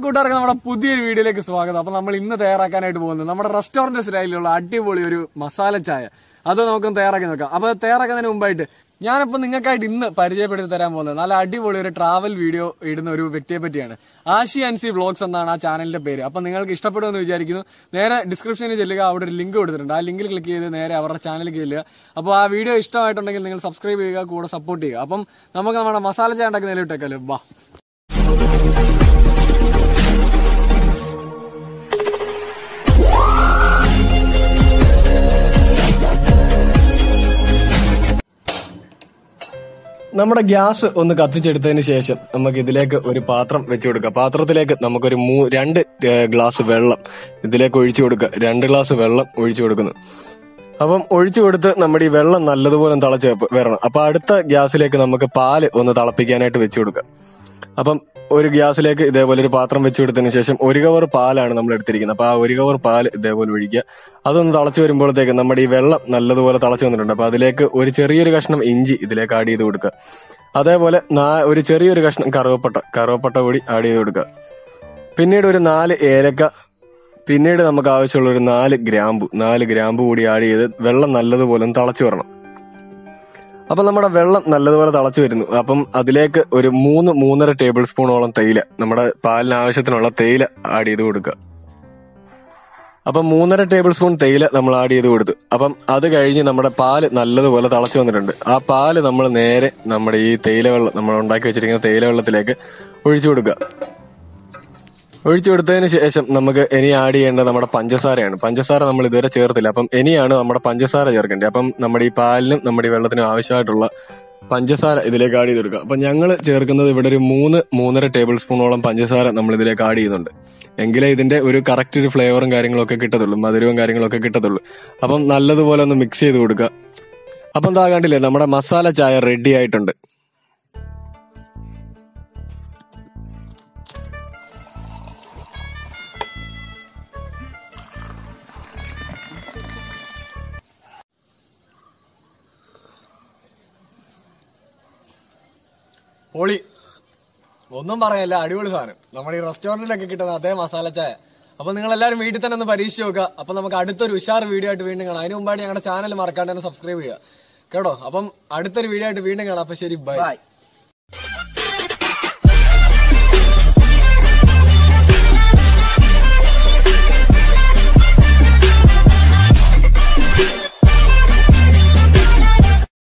കൂട്ടുകാർക്ക് നമ്മുടെ പുതിയൊരു വീഡിയോയിലേക്ക് സ്വാഗതം. അപ്പൊ നമ്മൾ ഇന്ന് തയ്യാറാക്കാനായിട്ട് പോകുന്നത് നമ്മുടെ റെസ്റ്റോറന്റ് സ്റ്റൈലിലുള്ള അടിപൊളി ഒരു മസാല ചായ. അത് നമുക്കൊന്ന് തയ്യാറാക്കി നോക്കാം. അപ്പൊ തയ്യാറാക്കുന്നതിന് മുമ്പായിട്ട് ഞാനിപ്പോ നിങ്ങൾക്കായിട്ട് ഇന്ന് പരിചയപ്പെടുത്തി തരാൻ പോകുന്നത് നല്ല അടിപൊളി ഒരു ട്രാവൽ വീഡിയോ ഇടുന്ന ഒരു വ്യക്തിയെ പറ്റിയാണ്. ASHIANSI വ്ളോഗ്സ് എന്നാണ് ആ ചാനലിന്റെ പേര്. അപ്പൊ നിങ്ങൾക്ക് ഇഷ്ടപ്പെടുമെന്ന് വിചാരിക്കുന്നു. നേരെ ഡിസ്ക്രിപ്ഷനിൽ ചെല്ലുക, അവിടെ ഒരു ലിങ്ക് കൊടുത്തിട്ടുണ്ട്. ആ ലിങ്കിൽ ക്ലിക്ക് ചെയ്ത് നേരെ അവരുടെ ചാനലിലേക്ക് ചെല്ലുക. അപ്പോൾ ആ വീഡിയോ ഇഷ്ടമായിട്ടുണ്ടെങ്കിൽ നിങ്ങൾ സബ്സ്ക്രൈബ് ചെയ്യുക, കൂടെ സപ്പോർട്ട് ചെയ്യുക. അപ്പം നമുക്ക് നമ്മുടെ മസാല ചായ ഉണ്ടാക്കി നിലവിട്ടേക്കാലോ. വാ. നമ്മുടെ ഗ്യാസ് ഒന്ന് കത്തിച്ചെടുത്തതിന് ശേഷം നമുക്ക് ഇതിലേക്ക് ഒരു പാത്രം വെച്ചു കൊടുക്കുക. പാത്രത്തിലേക്ക് നമുക്കൊരു 2 ഗ്ലാസ് വെള്ളം ഇതിലേക്ക് ഒഴിച്ചു കൊടുക്കുക. 2 ഗ്ലാസ് വെള്ളം ഒഴിച്ചു കൊടുക്കുന്നു. അപ്പം ഒഴിച്ചു കൊടുത്ത് നമ്മുടെ ഈ വെള്ളം നല്ലതുപോലെ തിളച്ച് വരണം. അപ്പൊ അടുത്ത ഗ്യാസിലേക്ക് നമുക്ക് പാല് ഒന്ന് തിളപ്പിക്കാനായിട്ട് വെച്ചു കൊടുക്കുക. അപ്പം ഒരു ഗ്യാസിലേക്ക് ഇതേപോലെ ഒരു പാത്രം വെച്ചു കൊടുത്തതിന് ശേഷം 1 കവർ പാലാണ് നമ്മൾ എടുത്തിരിക്കുന്നത്. അപ്പൊ ആ 1 കവർ പാല് ഇതേപോലെ ഒഴിക്കുക. അതൊന്ന് തിളച്ച് വരുമ്പോഴത്തേക്ക് നമ്മുടെ ഈ വെള്ളം നല്ലതുപോലെ തിളച്ച് വന്നിട്ടുണ്ട്. അപ്പൊ അതിലേക്ക് ഒരു ചെറിയൊരു കഷ്ണം ഇഞ്ചി ഇതിലേക്ക് ആഡ് ചെയ്ത് കൊടുക്കുക. അതേപോലെ ഒരു ചെറിയൊരു കഷ്ണം കറുവപ്പട്ട കൂടി ആഡ് ചെയ്ത് കൊടുക്കുക. പിന്നീട് ഒരു 4 ഏലക്ക, പിന്നീട് നമുക്ക് ആവശ്യമുള്ള ഒരു 4 ഗ്രാമ്പു കൂടി ആഡ് ചെയ്ത് വെള്ളം നല്ലതുപോലെ ഒന്ന് തിളച്ച് വരണം. അപ്പൊ നമ്മുടെ വെള്ളം നല്ലതുപോലെ തിളച്ചു വരുന്നു. അപ്പം അതിലേക്ക് ഒരു 3-3.5 ടേബിൾ സ്പൂണോളം തേയില, നമ്മുടെ പാലിന് ആവശ്യത്തിനുള്ള തേയില ആഡ് ചെയ്ത് കൊടുക്കുക. അപ്പം 3.5 ടേബിൾ സ്പൂൺ തേയില നമ്മൾ ആഡ് ചെയ്ത് കൊടുത്തു. അപ്പം അത് കഴിഞ്ഞ് നമ്മുടെ പാല് നല്ലതുപോലെ തിളച്ചു വന്നിട്ടുണ്ട്. ആ പാല് നമ്മൾ നേരെ നമ്മുടെ ഈ തേയില വെള്ളം, നമ്മൾ ഉണ്ടാക്കി വെച്ചിരിക്കുന്ന തേയില വെള്ളത്തിലേക്ക് ഒഴിച്ചു കൊടുക്കുക. ഒഴിച്ചു കൊടുത്തതിന് ശേഷം നമുക്ക് ഇനി ആഡ് ചെയ്യേണ്ടത് നമ്മുടെ പഞ്ചസാരയാണ്. പഞ്ചസാര നമ്മൾ ഇതുവരെ ചേർത്തില്ല. അപ്പം ഇനിയാണ് നമ്മുടെ പഞ്ചസാര ചേർക്കേണ്ടത്. അപ്പം നമ്മുടെ ഈ പാലിനും നമ്മുടെ ഈ വെള്ളത്തിനും ആവശ്യമായിട്ടുള്ള പഞ്ചസാര ഇതിലേക്ക് ആഡ് ചെയ്ത് കൊടുക്കുക. അപ്പൊ ഞങ്ങൾ ചേർക്കുന്നത് ഇവിടെ ഒരു 3-3.5 ടേബിൾ സ്പൂണോളം പഞ്ചസാര നമ്മൾ ഇതിലേക്ക് ആഡ് ചെയ്യുന്നുണ്ട്. എങ്കിലേ ഇതിന്റെ ഒരു കറക്റ്റ് ഒരു ഫ്ലേവറും കാര്യങ്ങളൊക്കെ കിട്ടത്തുള്ളൂ, മധുരവും കാര്യങ്ങളൊക്കെ കിട്ടത്തുള്ളൂ. അപ്പം നല്ലതുപോലെ ഒന്ന് മിക്സ് ചെയ്ത് കൊടുക്കുക. അപ്പം എന്താ കണ്ടില്ലേ, നമ്മുടെ മസാല ചായ റെഡി ആയിട്ടുണ്ട്. പൊളി, ഒന്നും പറയല്ല, അടിപൊളി സാധനം. നമ്മുടെ ഈ റെസ്റ്റോറന്റിലൊക്കെ കിട്ടുന്ന അതേ മസാല ചായ. അപ്പൊ നിങ്ങൾ എല്ലാവരും വീട്ടിൽ തന്നെ ഒന്ന് പരീക്ഷിച്ച് നോക്കുക. അപ്പൊ നമുക്ക് അടുത്തൊരു ഉഷാർ വീഡിയോ ആയിട്ട് വീണ്ടും കാണാം. അതിന് മുമ്പായിട്ട് ഞങ്ങളുടെ ചാനൽ മറക്കാണ്ട് തന്നെ സബ്സ്ക്രൈബ് ചെയ്യുക കേട്ടോ. അപ്പം അടുത്തൊരു വീഡിയോ ആയിട്ട് വീണ്ടും കാണാം. അപ്പൊ ശരി, ബൈ.